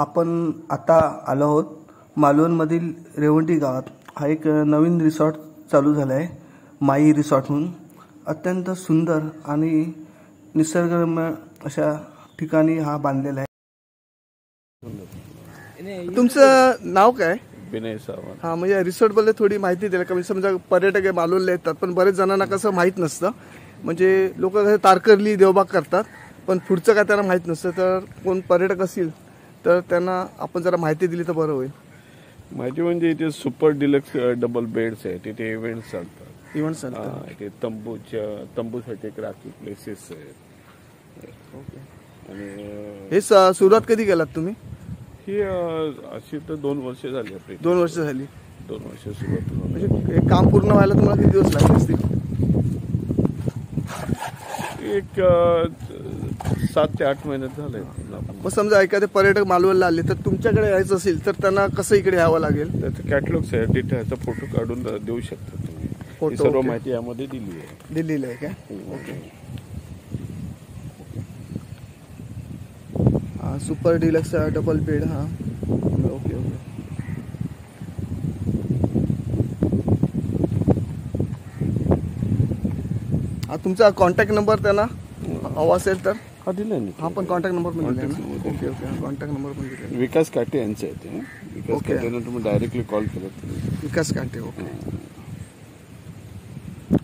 आपण आता आलो आहोत मालवणमधील रेवंडी गावात। हा एक नवीन रिसॉर्ट चालू झाला आहे, माई रिसॉर्ट म्हणून। अत्यंत सुंदर आणि निसर्गरम्य अशा ठिकाणी हा बांधलेला आहे। तुमचं नाव काय? विनय सावंत। हा, म्हणजे रिसॉर्ट बद्दल थोडी माहिती द्याल का? म्हणजे समजा पर्यटक मालवणला येतात, पण बरेच जणांना कसं माहीत नसतं, म्हणजे लोक कसं तारकर्ली देवबाग करतात, पण पुढचं काय त्यांना माहीत नसतं। तर कोण पर्यटक असतील तर त्यांना आपण जरा माहिती दिली तर बरं होईल। माहिती म्हणजे इथे सुपर डिलक्स डबल बेड्स आहेत, इथे इव्हेंट्स चालतात। इव्हेंट्स चालतात, इथे तंबूसाठी एक राखी प्लेसेस आहेत। ओके। आणि हे सुरुवात कधी केलात तुम्ही? ही अशी तर 2 वर्ष झाली आपली। 2 वर्ष झाली। 2 वर्ष सुरुवात म्हणजे हे काम पूर्ण व्हायला तुम्हाला किती दिवस लागले असतील? एक 7 ते 8 महिन्यात झाले। मग समजा एखादे पर्यटक मालवणला आले तर तुमच्याकडे यायचं असेल तर त्यांना कसं इकडे यावं लागेल? त्याचं कॅटलॉग्स आहे, तिथे ह्याचा फोटो काढून देऊ शकता तुम्ही। फोटो सर्व माहिती यामध्ये दिली आहे। दिल्लीला आहे का? ओके। हा, सुपर डिलक्स डबल बेड। हा, ओके ओके। हा, तुमचा कॉन्टॅक्ट नंबर त्यांना हवा असेल तर? हा, दिला आहे। हा, पण कॉन्टॅक्ट नंबर पण दिला आहे। ओके ओके, कॉन्टॅक्ट नंबर पण दिला आहे। विकास काटे यांचे आहे ते। विकास काटेंना तुम्ही डायरेक्टली कॉल केला तुम्ही। विकास काटे, ओके।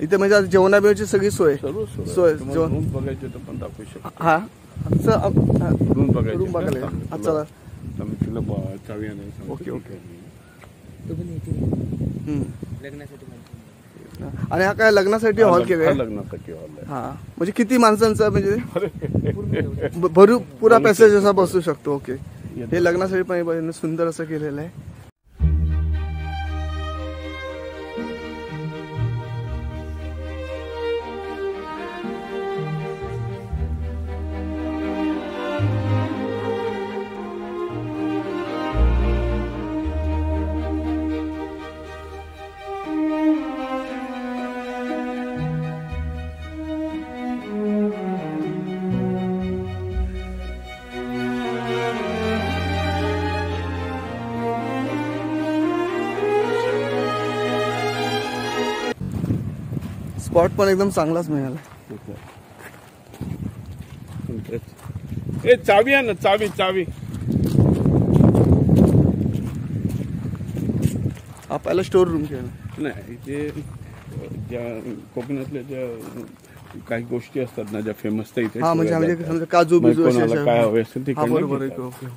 इथे म्हणजे जेवणाबिवणाची सगळी सोय? सर्व सोय रूम बघायचे तर पण दाखवू शकतो। हा, रूम बघायचे। रूम बघायला चला, तुम्ही तिला चावी आणायला। Okay okay. आणि हा काय लग्नासाठी हॉल केलाय? लग्नासाठी हॉल आहे। हा, म्हणजे किती माणसांचा? म्हणजे पुरा पॅसेज असा बसू शकतो। ओके, हे लग्नासाठी पण सुंदर असं केलेलं आहे। स्पॉट पण एकदम चांगलाच मिळाला। ए, चावी आहे ना? चावी आपल्याला स्टोर रूम केला नाही। इथे ज्या कोकणातल्या ज्या काही गोष्टी असतात ना, ज्या फेमस तर इथे। हा, म्हणजे काजू बिजू कोणाला काय हवे असेल ते बरोबर आहे। ओके,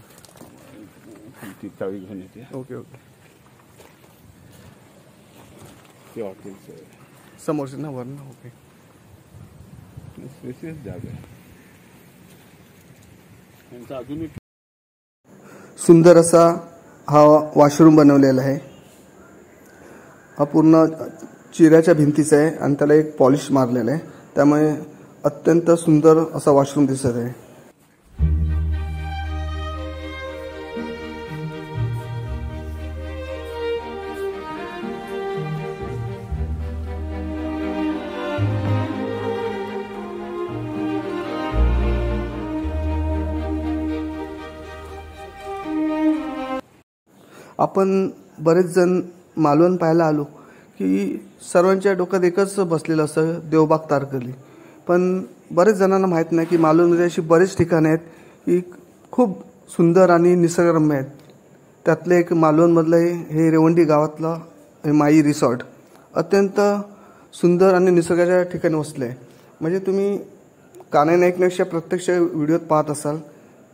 ती चावी घेऊन येते। Okay okay. ते हॉटेलचं समोरच ना, वर ना? ओके। स्पेसियस जागा आहे। यांचा अजून एक सुंदर असा हा वॉशरूम बनवलेला आहे। हा पूर्ण चिऱ्याच्या भिंतीचा आहे आणि त्याला एक पॉलिश मारलेलं आहे, त्यामुळे अत्यंत सुंदर असा वॉशरूम दिसत आहे। आपण बरेच जण मालवण पाहायला आलो की सर्वांच्या डोक्यात एकच बसलेलं असतं, देवबाग तारकर्ली। पण बरेच जणांना माहीत नाही की मालवणमध्ये अशी बरेच ठिकाणं आहेत की खूप सुंदर आणि निसर्गरम्य आहेत। त्यातलं एक मालवणमधलं हे रेवंडी गावातलं हे माई रिसॉर्ट अत्यंत सुंदर आणि निसर्गाच्या ठिकाणी वसलं आहे। म्हणजे तुम्ही कानाने ऐकण्यापेक्षा प्रत्यक्ष व्हिडिओत पाहत असाल,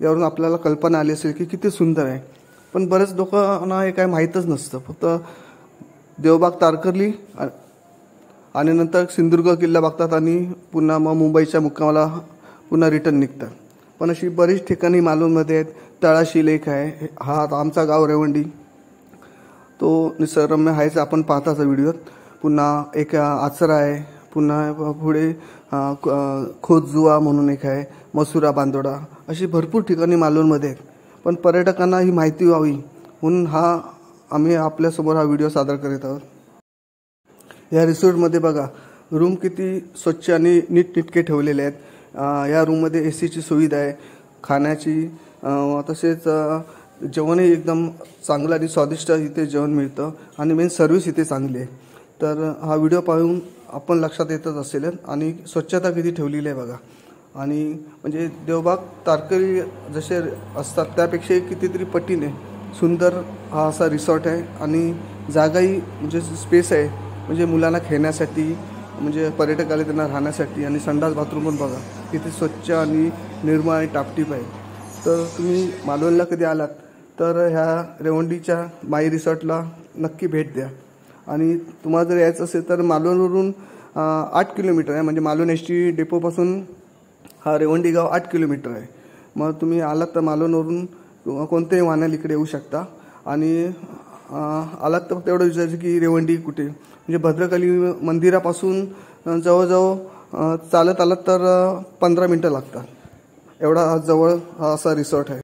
यावरून आपल्याला कल्पना आली असेल की किती सुंदर आहे। पण बरेच लोकांना हे काय माहीतच नसतं, फक्त देवबाग तारकर्ली आणि नंतर सिंधुदुर्ग किल्ला बघतात आणि पुन्हा मग मुंबईच्या मुक्कामाला पुन्हा रिटर्न निघतात। पण अशी बरीच ठिकाणी मालवणमध्ये आहेत। तळाशी लेक आहे, हा आमचा गाव रेवंडी, तो निसर्गरम्य आहेच, आपण पाहताच व्हिडिओत। पुन्हा एक आचरा आहे, पुन्हा पुढे खोतजुवा म्हणून एक आहे, मसुरा बांदोडा, अशी भरपूर ठिकाणी मालवणमध्ये आहेत। पण पर्यटकांना ही माहिती व्हावी म्हणून आम्ही आपल्यासमोर हा व्हिडिओ सादर करीत आहोत। या रिसॉर्टमध्ये बघा, रूम किती स्वच्छ आणि नीटनेटके ठेवलेले आहेत। या रूममध्ये AC ची सुविधा आहे, खाण्याची, तसेच जेवणही एकदम चांगलं आणि स्वादिष्ट इथे जेवण मिळतं आणि मेन सर्व्हिस इथे चांगली आहे. तर हा व्हिडिओ पाहून आपण लक्षात येतच असेल आणि स्वच्छता किती ठेवलेली आहे बघा. आणि म्हणजे देवबाग तारकर्ली जसे असतात त्यापेक्षा कितीतरी पटीने सुंदर हा असा रिसॉर्ट आहे. आणि जागाही म्हणजे स्पेस आहे, म्हणजे मुलांना खेळण्यासाठी, म्हणजे पर्यटक आले त्यांना राहण्यासाठी. आणि संडास बाथरूम पण बघा किती स्वच्छ आणि निर्मळ आणि टापटीप आहे. तर तुम्ही मालवणला कधी आलात तर ह्या रेवंडीच्या माई रिसॉर्टला नक्की भेट द्या. आणि तुम्हाला जर यायचं असेल तर मालवणवरून 8 किलोमीटर आहे, म्हणजे मालवण एस टी डेपोपासून हा रेवंडी गाव 8 किलोमीटर आहे. मग तुम्ही आलात तर मालवणवरून कोणत्याही वाहनाला इकडे येऊ शकता. आणि आलात तर तेवढं विचारायचं की रेवंडी कुठे, म्हणजे भद्रकाली मंदिरापासून जवळजवळ चालत आलात तर 15 मिनटं लागतात. एवढा जवळ हा असा रिसॉर्ट आहे.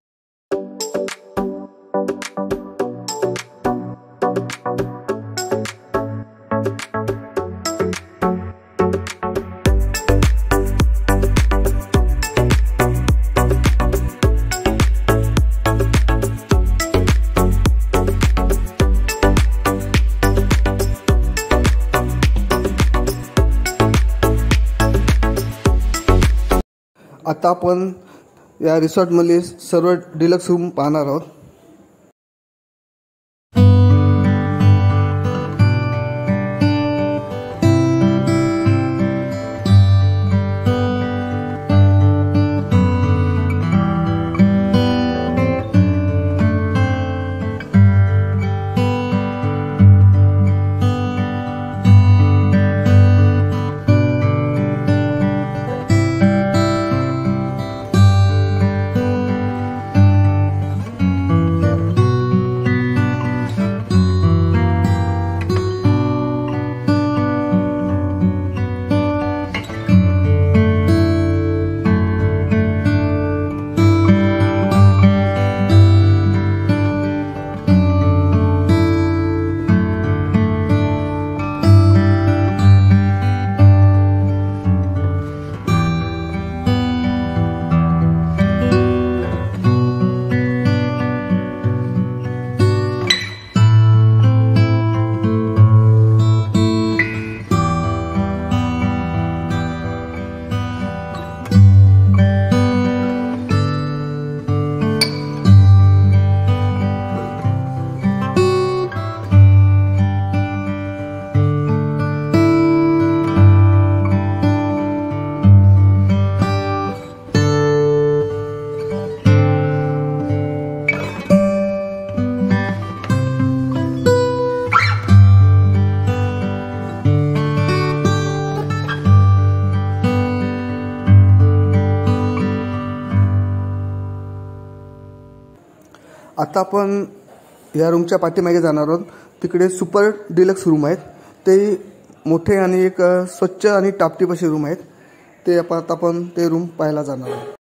आता आपण या रिसॉर्टमधले सर्व डिलक्स रूम पाहणार आहोत. आता आपण या रूमच्या पाठीमागे जाणार आहोत. तिकडे सुपर डिलक्स रूम आहेत, ते मोठे आणि एक स्वच्छ आणि टापटीप असे रूम आहेत. ते आता आपण ते रूम पाहायला जाणार आहोत.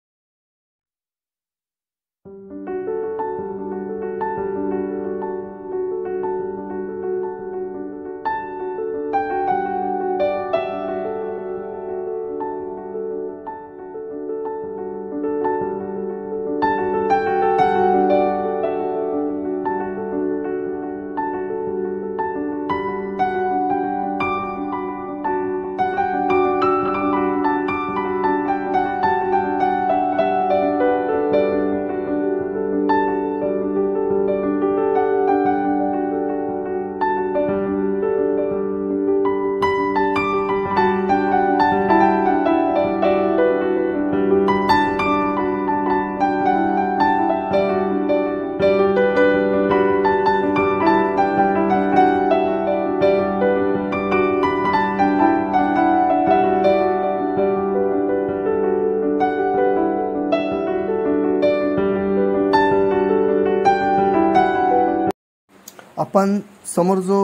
आपण समोर जो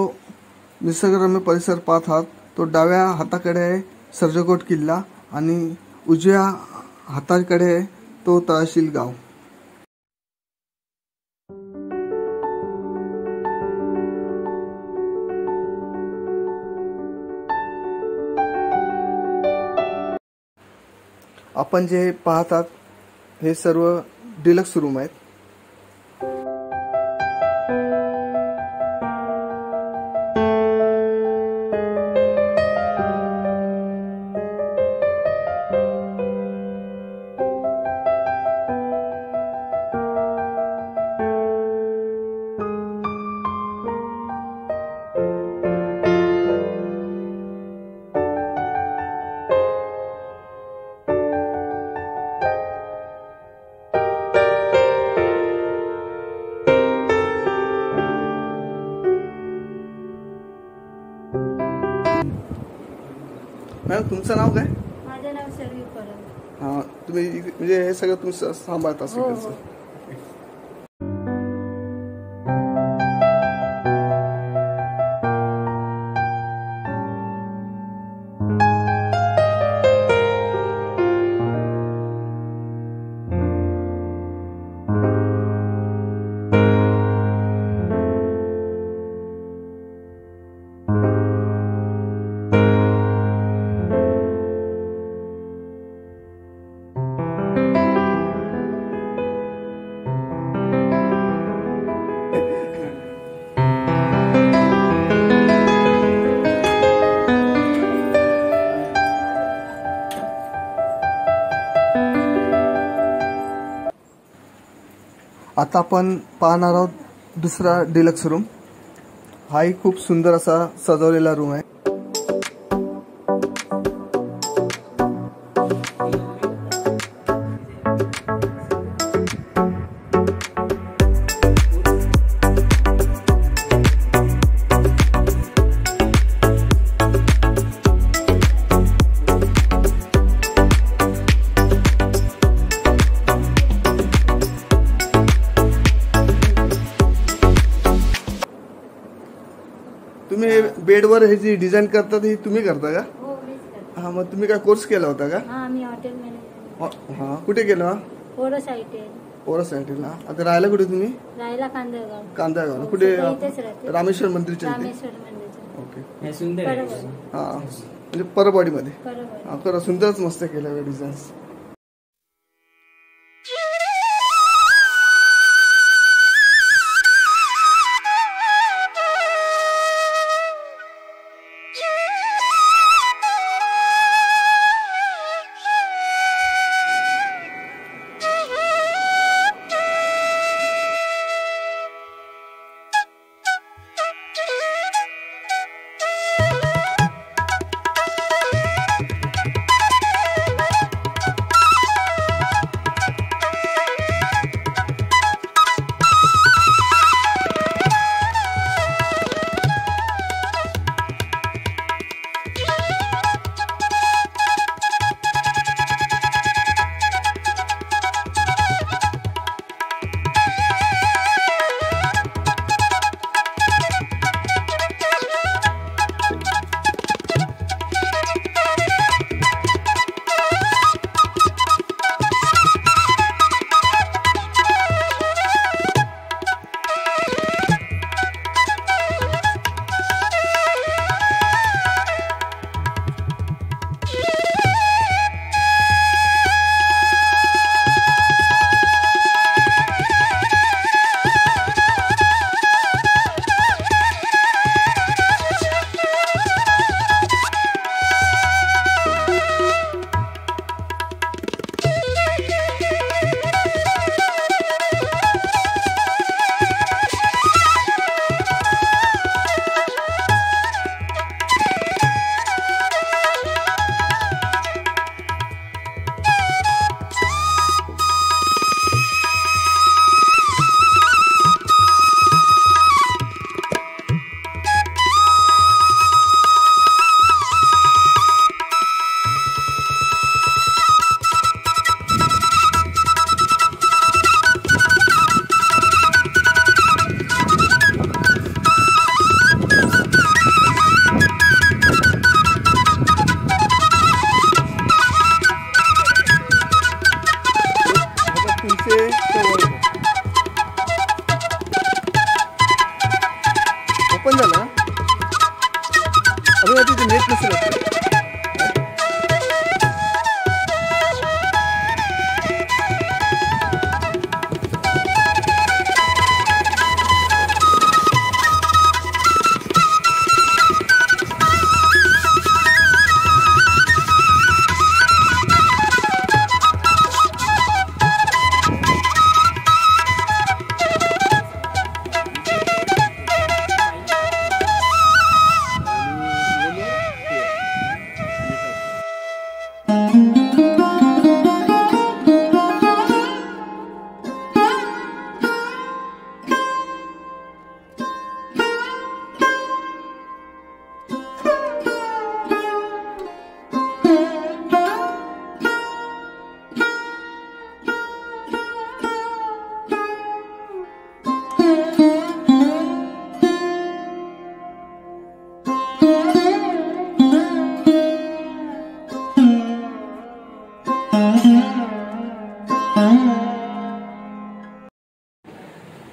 निसर्गरम्य परिसर पाहत आहात तो डाव्या हाताकडे आहे सर्जकोट किल्ला आणि उजव्या हाताकडे आहे तो तळाशील गाव. आपण जे पाहतात हे सर्व डिलक्स रूम आहेत. मॅडम तुमचं नाव काय? माझं नाव सर्वी परब. हां, तुम्ही म्हणजे हे सगळं तुम्ही सांभाळता हो, इकडचं. हो. आता आपण पाहणार आहोत दुसरा डिलक्स रूम. हाही खूप सुंदर असा सजवलेला रूम आहे. तुम्ही बेडवर हे जी डिझाईन करतात ही तुम्ही करता का? हो, मीच करते. हा, मग तुम्ही काय कोर्स केला होता का? हा, मी हॉटेल मॅनेजमेंट. हा, कुठे केला? पोरस हॉटेल. ओरस साईडला. आता राहायला कुठे तुम्ही? राहायला कांदळगाव. कांदागाव. कुठे? सध्या इथेच राहते. रामेश्वर मंदिरच्या इथे. रामेश्वर मंदिरचं. ओके. बरोबर. हा, म्हणजे परबवाडीमध्ये. बरोबर. हा, खरं सुंदरच मस्त केलं डिझाईन्स.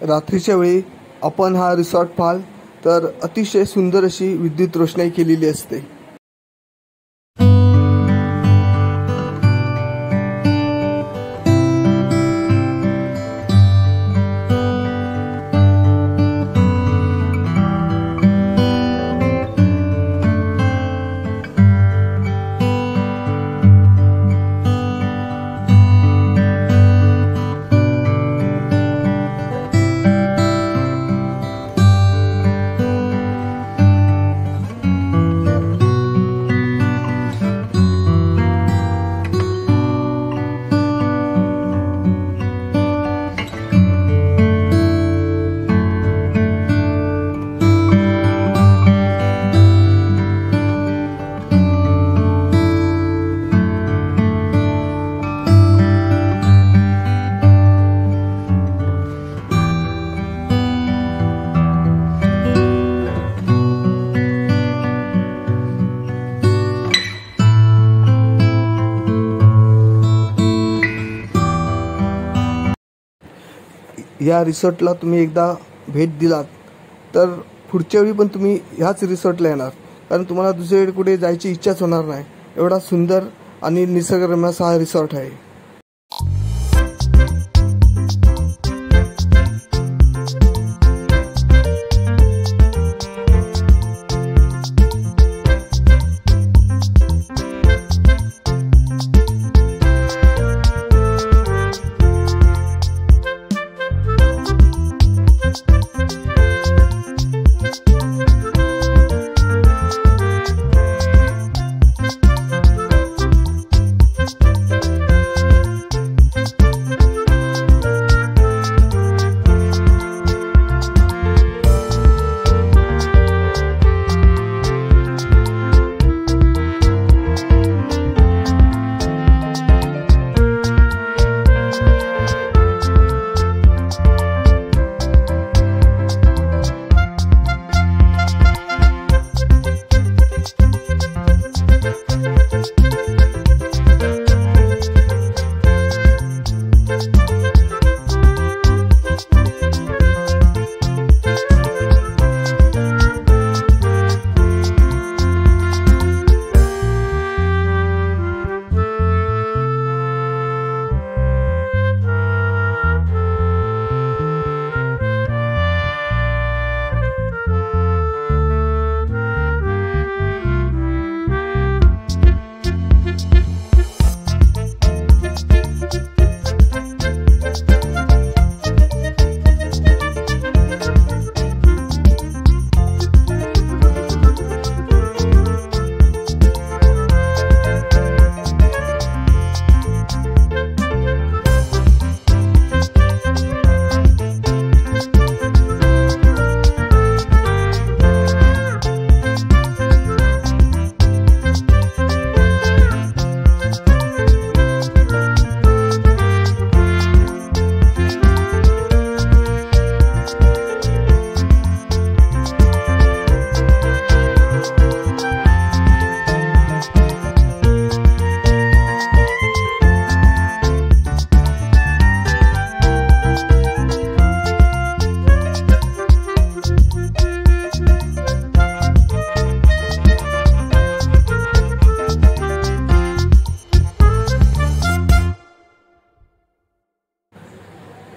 रात्रीच्या वेळी आपण हा रिसॉर्ट पाहाल तर अतिशय सुंदर अशी विद्युत रोषणाई केलेली असते. या रिसॉर्टला तुम्ही एकदा भेट दिलात तर पुढच्या वेळी पण तुम्ही ह्याच रिसॉर्टला येणार, कारण तुम्हाला दुसरीकडे कुठे जायची इच्छाच होणार नाही. एवढा सुंदर आणि निसर्गरम्य असा हा रिसॉर्ट आहे.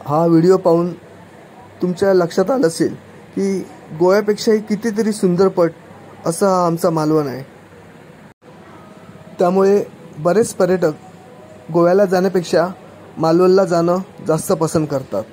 हा व्हिडिओ पाहून तुमच्या लक्षात आलं असेल की गोव्यापेक्षाही कितीतरी सुंदर पट असा हा आमचा मालवण आहे. त्यामुळे बरेच पर्यटक गोव्याला जाण्यापेक्षा मालवणला जाणं जास्त पसंत करतात.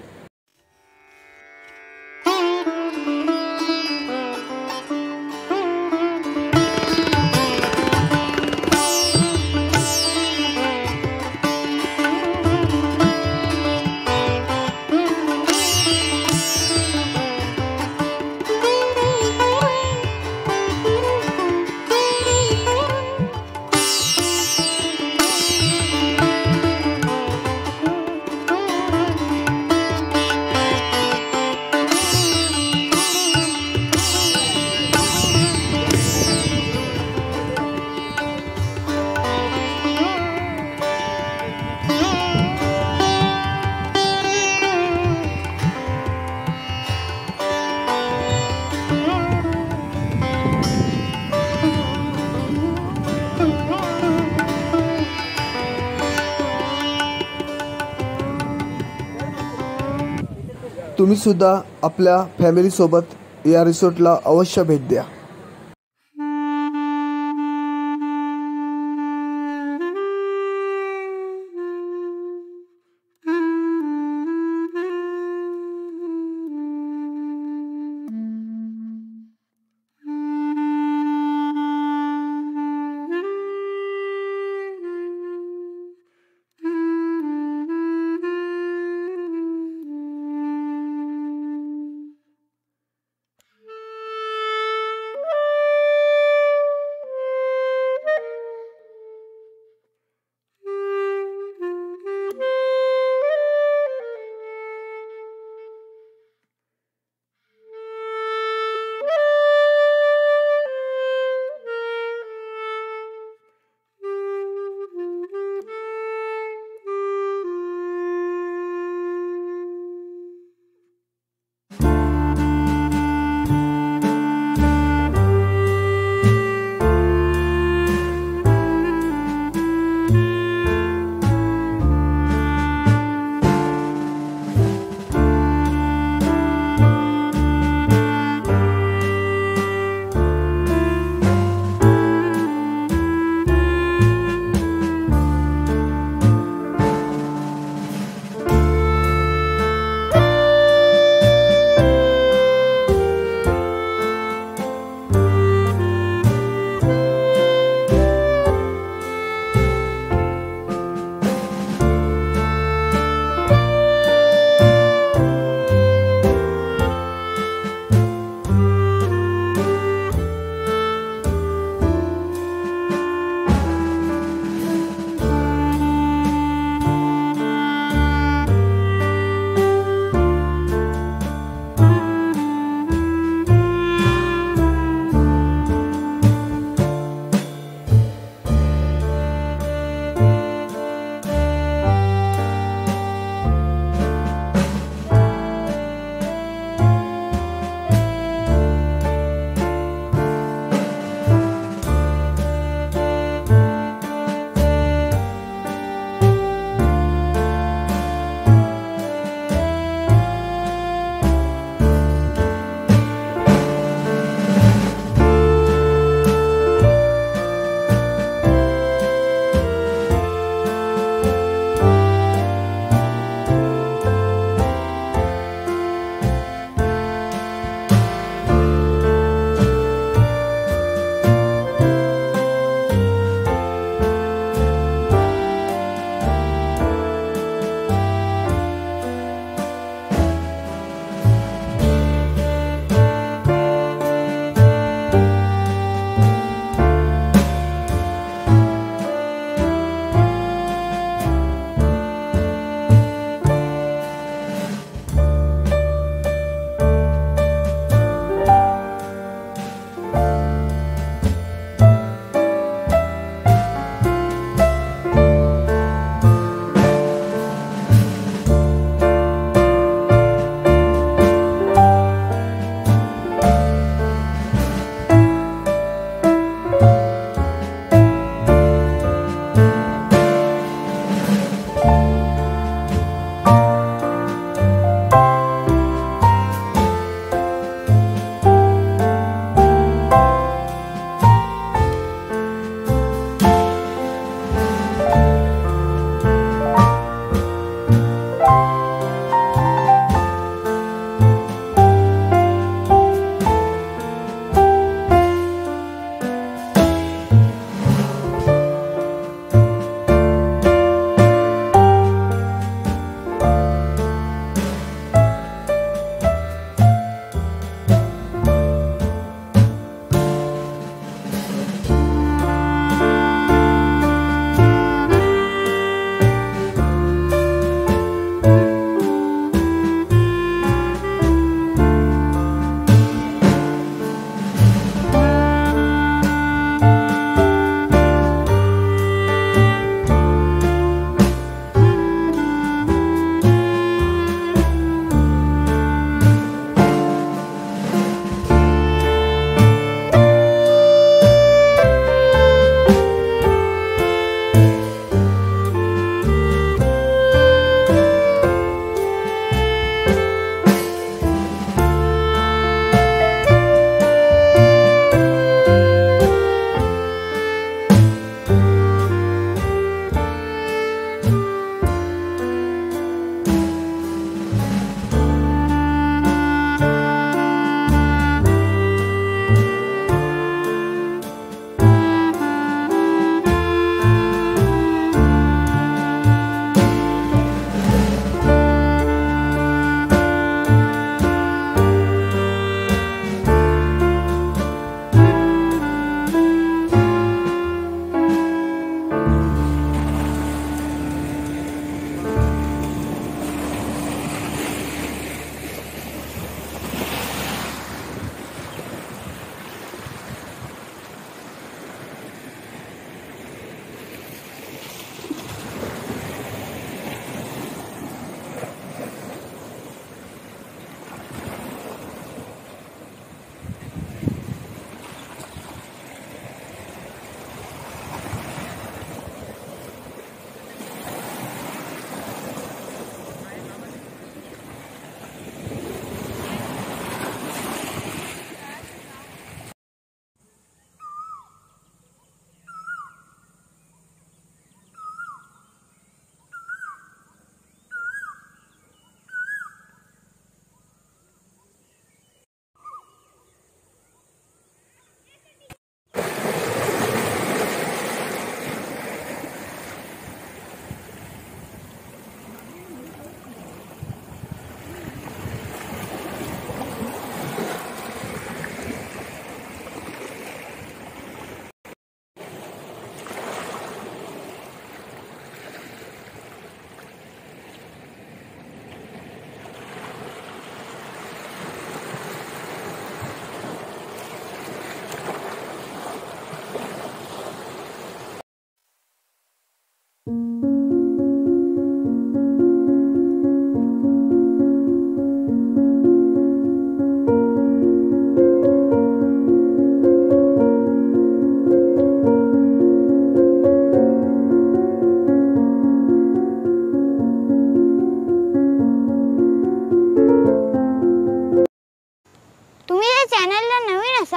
तुम्ही सुद्धा आपल्या फॅमिलीसोबत या रिसॉर्टला अवश्य भेट द्या.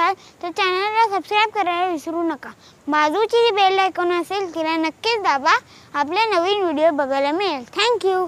असाल तर चॅनलला सबस्क्राईब करायला विसरू नका. बाजूची जी बेल आयकॉन असेल तिला नक्कीच दाबा. आपले नवीन व्हिडिओ बघायला मिळेल. थँक्यू.